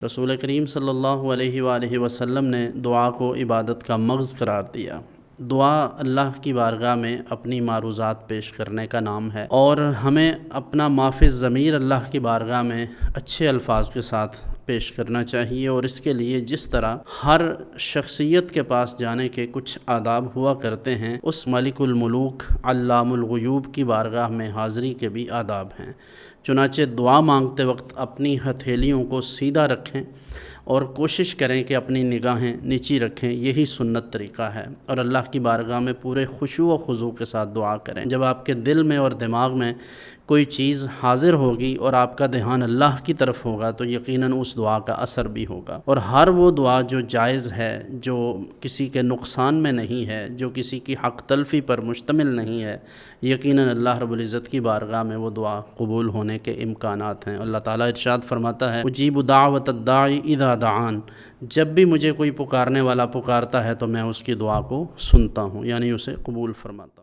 رسول کریم صلی اللہ علیہ وآلہ وسلم نے دعا کو عبادت کا مغز قرار دیا۔ دعا اللہ کی بارگاہ میں اپنی معروضات پیش کرنے کا نام ہے، اور ہمیں اپنا معافی ضمیر اللہ کی بارگاہ میں اچھے الفاظ کے ساتھ پیش کرنا چاہیے، اور اس کے لیے جس طرح ہر شخصیت کے پاس جانے کے کچھ آداب ہوا کرتے ہیں، اس ملک الملوک علام الغیوب کی بارگاہ میں حاضری کے بھی آداب ہیں۔ چنانچہ دعا مانگتے وقت اپنی ہتھیلیوں کو سیدھا رکھیں اور کوشش کریں کہ اپنی نگاہیں نیچی رکھیں، یہی سنت طریقہ ہے، اور اللہ کی بارگاہ میں پورے خشوع و خضوع کے ساتھ دعا کریں۔ جب آپ کے دل میں اور دماغ میں کوئی چیز حاضر ہوگی اور آپ کا دھیان اللہ کی طرف ہوگا تو یقیناً اس دعا کا اثر بھی ہوگا، اور ہر وہ دعا جو جائز ہے، جو کسی کے نقصان میں نہیں ہے، جو کسی کی حق تلفی پر مشتمل نہیں ہے، یقیناً اللہ رب العزت کی بارگاہ میں وہ دعا قبول ہونے کے امکانات ہیں۔ اللہ تعالیٰ ارشاد فرماتا ہے، اجیب دعوت الداعی اذا دعان، جب بھی مجھے کوئی پکارنے والا پکارتا ہے تو میں اس کی دعا کو سنتا ہوں، یعنی اسے قبول فرماتا ہوں۔